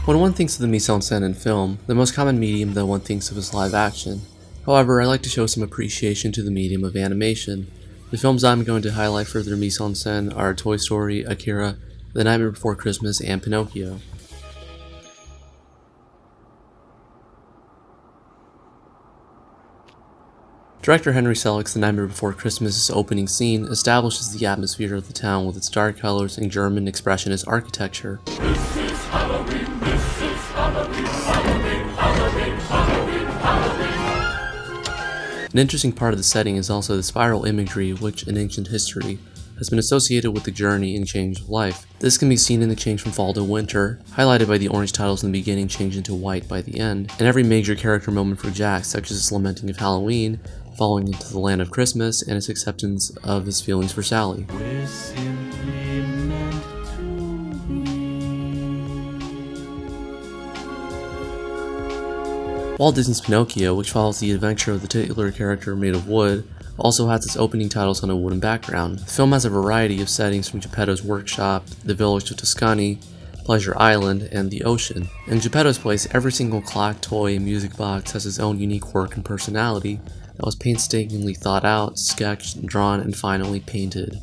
When one thinks of the mise-en-scène in film, the most common medium that one thinks of is live action. However, I like to show some appreciation to the medium of animation. The films I'm going to highlight for their mise-en-scène are Toy Story, Akira, The Nightmare Before Christmas, and Pinocchio. Director Henry Selick's The Nightmare Before Christmas' opening scene establishes the atmosphere of the town with its dark colors and German expressionist architecture. This is Halloween, this is Halloween, Halloween, Halloween, Halloween, Halloween. An interesting part of the setting is also the spiral imagery which, in ancient history, has been associated with the journey and change of life. This can be seen in the change from fall to winter, highlighted by the orange titles in the beginning changing to white by the end, and every major character moment for Jack, such as his lamenting of Halloween, falling into the land of Christmas, and his acceptance of his feelings for Sally. We're simply meant to be. Walt Disney's Pinocchio, which follows the adventure of the titular character made of wood, also has its opening titles on a wooden background. The film has a variety of settings from Geppetto's workshop, the village of Tuscany, Pleasure Island, and the ocean. In Geppetto's place, every single clock, toy, and music box has its own unique quirk and personality that was painstakingly thought out, sketched, drawn, and finally painted.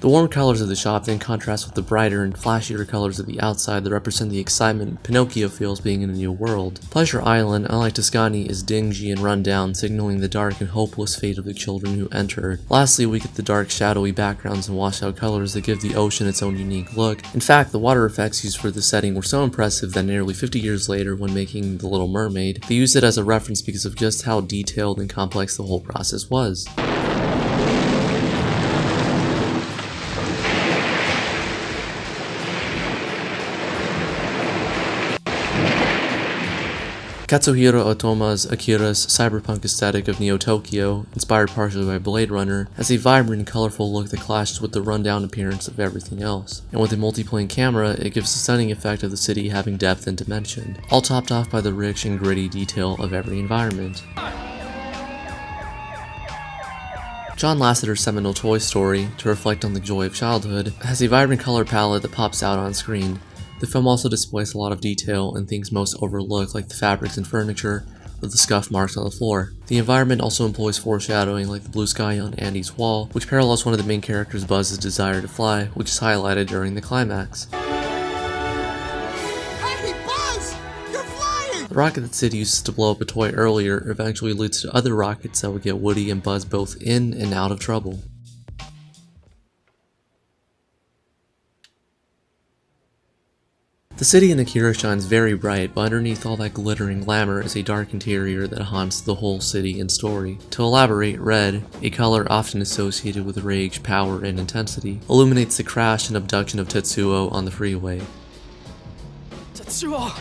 The warm colors of the shop then contrast with the brighter and flashier colors of the outside that represent the excitement Pinocchio feels being in a new world. Pleasure Island, unlike Tuscany, is dingy and run down, signaling the dark and hopeless fate of the children who entered. Lastly, we get the dark, shadowy backgrounds and washed out colors that give the ocean its own unique look. In fact, the water effects used for this setting were so impressive that nearly 50 years later, when making The Little Mermaid, they used it as a reference because of just how detailed and complex the whole process was. Katsuhiro Otoma's Akira's cyberpunk aesthetic of Neo-Tokyo, inspired partially by Blade Runner, has a vibrant and colorful look that clashes with the rundown appearance of everything else. And with a multiplane camera, it gives a stunning effect of the city having depth and dimension, all topped off by the rich and gritty detail of every environment. John Lasseter's seminal Toy Story, to reflect on the joy of childhood, has a vibrant color palette that pops out on screen. The film also displays a lot of detail in things most overlooked, like the fabrics and furniture, or the scuff marks on the floor. The environment also employs foreshadowing, like the blue sky on Andy's wall, which parallels one of the main characters' Buzz's desire to fly, which is highlighted during the climax. Hey, Buzz! You're flying! The rocket that Sid uses to blow up a toy earlier eventually leads to other rockets that would get Woody and Buzz both in and out of trouble. The city in Akira shines very bright, but underneath all that glittering glamour is a dark interior that haunts the whole city and story. To elaborate, red, a color often associated with rage, power, and intensity, illuminates the crash and abduction of Tetsuo on the freeway. Tetsuo!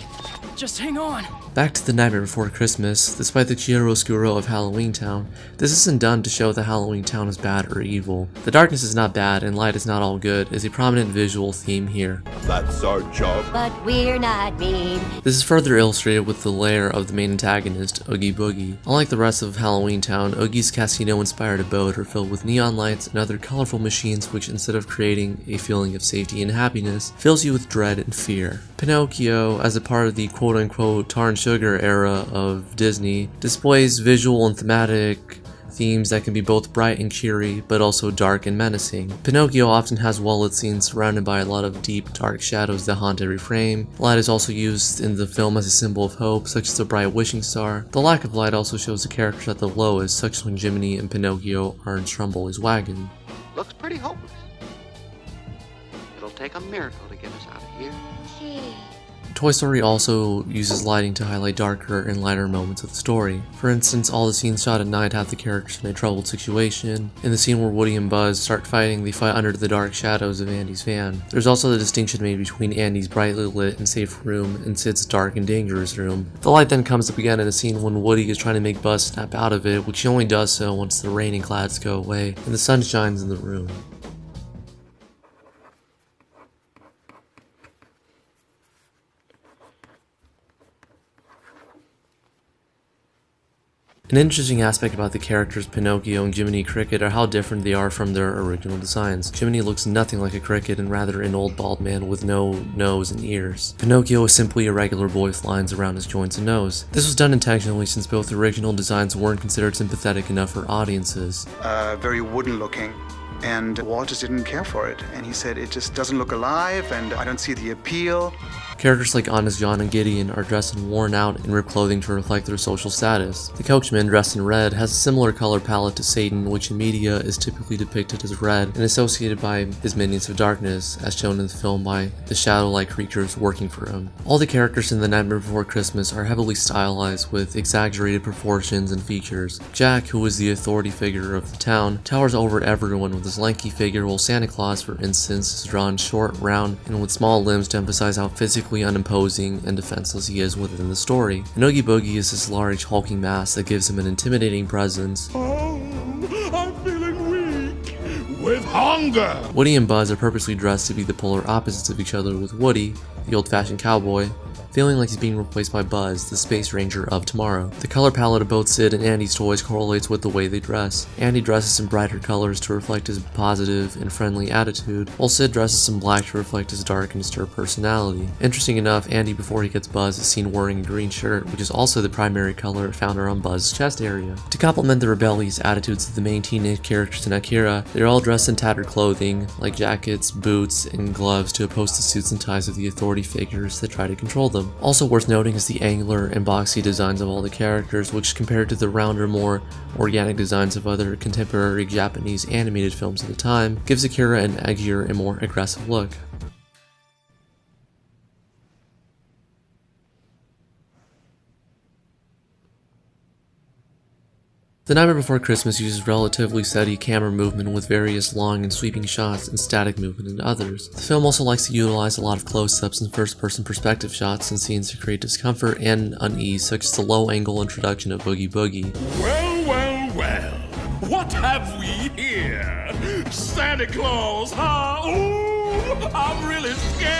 Just hang on! Back to The Nightmare Before Christmas, despite the chiaroscuro of Halloween Town, this isn't done to show that Halloween Town is bad or evil. The darkness is not bad and light is not all good is a prominent visual theme here. That's our job. But we're not mean. This is further illustrated with the lair of the main antagonist, Oogie Boogie. Unlike the rest of Halloween Town, Oogie's casino-inspired abode are filled with neon lights and other colorful machines which, instead of creating a feeling of safety and happiness, fills you with dread and fear. Pinocchio, as a part of the quote-unquote tar and sugar era of Disney, displays visual and thematic themes that can be both bright and cheery, but also dark and menacing. Pinocchio often has well-lit scenes surrounded by a lot of deep, dark shadows that haunt every frame. Light is also used in the film as a symbol of hope, such as the bright wishing star. The lack of light also shows the characters at the lowest, such as when Jiminy and Pinocchio are in Stromboli's wagon. Looks pretty hopeless. It'll take a miracle to get us out of here. Toy Story also uses lighting to highlight darker and lighter moments of the story. For instance, all the scenes shot at night have the characters in a troubled situation. In the scene where Woody and Buzz start fighting, they fight under the dark shadows of Andy's van. There's also the distinction made between Andy's brightly lit and safe room and Sid's dark and dangerous room. The light then comes up again in a scene when Woody is trying to make Buzz snap out of it, which he only does so once the rain and clouds go away and the sun shines in the room. An interesting aspect about the characters Pinocchio and Jiminy Cricket are how different they are from their original designs. Jiminy looks nothing like a cricket and rather an old bald man with no nose and ears. Pinocchio is simply a regular boy with lines around his joints and nose. This was done intentionally since both original designs weren't considered sympathetic enough for audiences. Very wooden looking. And Walt just didn't care for it. And he said, it just doesn't look alive and I don't see the appeal. Characters like Honest John and Gideon are dressed in worn out and ripped clothing to reflect their social status. The coachman, dressed in red, has a similar color palette to Satan, which in media is typically depicted as red and associated by his minions of darkness, as shown in the film by the shadow-like creatures working for him. All the characters in The Nightmare Before Christmas are heavily stylized with exaggerated proportions and features. Jack, who is the authority figure of the town, towers over everyone with his lanky figure, while Santa Claus, for instance, is drawn short, round, and with small limbs to emphasize how physically unimposing and defenseless he is within the story. And Oogie Boogie is this large, hulking mass that gives him an intimidating presence. Oh, I'm feeling weak with hunger. Woody and Buzz are purposely dressed to be the polar opposites of each other, with Woody, the old-fashioned cowboy, feeling like he's being replaced by Buzz, the space ranger of tomorrow. The color palette of both Sid and Andy's toys correlates with the way they dress. Andy dresses in brighter colors to reflect his positive and friendly attitude, while Sid dresses in black to reflect his dark and disturbed personality. Interesting enough, Andy, before he gets Buzz, is seen wearing a green shirt, which is also the primary color found around Buzz's chest area. To complement the rebellious attitudes of the main teenage characters in Akira, they're all dressed in tattered clothing, like jackets, boots, and gloves to oppose the suits and ties of the authority figures that try to control them. Also worth noting is the angular and boxy designs of all the characters, which compared to the rounder, more organic designs of other contemporary Japanese animated films at the time, gives Akira and Akira a more aggressive look. The Nightmare Before Christmas uses relatively steady camera movement with various long and sweeping shots and static movement in others. The film also likes to utilize a lot of close-ups and first-person perspective shots and scenes to create discomfort and unease, such as the low-angle introduction of Oogie Boogie. Well, well, well. What have we here? Santa Claus, huh? Ooh, I'm really scared.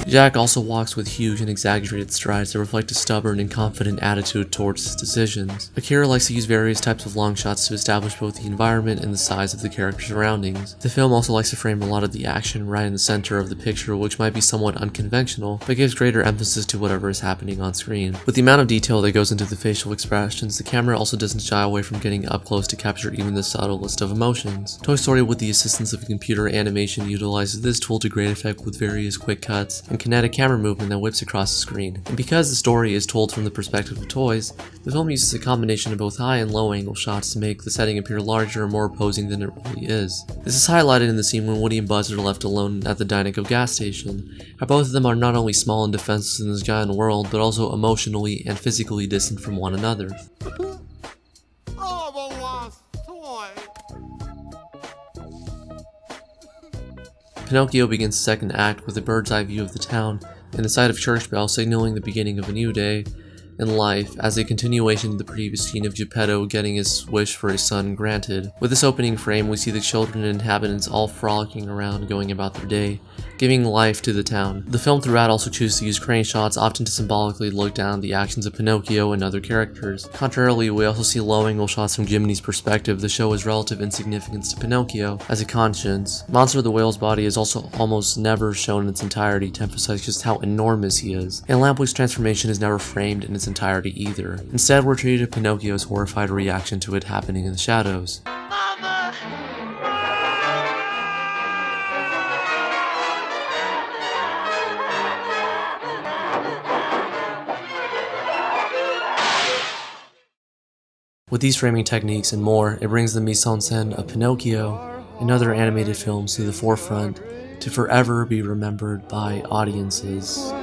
Jack also walks with huge and exaggerated strides that reflect a stubborn and confident attitude towards his decisions. Akira likes to use various types of long shots to establish both the environment and the size of the character's surroundings. The film also likes to frame a lot of the action right in the center of the picture, which might be somewhat unconventional, but gives greater emphasis to whatever is happening on screen. With the amount of detail that goes into the facial expressions, the camera also doesn't shy away from getting up close to capture even the subtlest of emotions. Toy Story, with the assistance of computer animation, utilizes this tool to great effect with various quick cuts and kinetic camera movement that whips across the screen. And because the story is told from the perspective of toys, the film uses a combination of both high and low angle shots to make the setting appear larger and more imposing than it really is. This is highlighted in the scene when Woody and Buzz are left alone at the Dynaco gas station, how both of them are not only small and defenseless in this giant world, but also emotionally and physically distant from one another. Oh, the lost toy. Pinocchio begins the second act with a bird's eye view of the town and the sight of church bells signaling the beginning of a new day in life, as a continuation of the previous scene of Geppetto getting his wish for his son granted. With this opening frame, we see the children and inhabitants all frolicking around, going about their day, giving life to the town. The film throughout also chooses to use crane shots, often to symbolically look down the actions of Pinocchio and other characters. Contrarily, we also see low-angle shots from Jiminy's perspective that show his relative insignificance to Pinocchio as a conscience. Monster of the Whale's body is also almost never shown in its entirety to emphasize just how enormous he is, and Lampwick's transformation is never framed in its entirety either. Instead, we're treated to Pinocchio's horrified reaction to it happening in the shadows. With these framing techniques and more, it brings the mise-en-scène of Pinocchio and other animated films to the forefront to forever be remembered by audiences.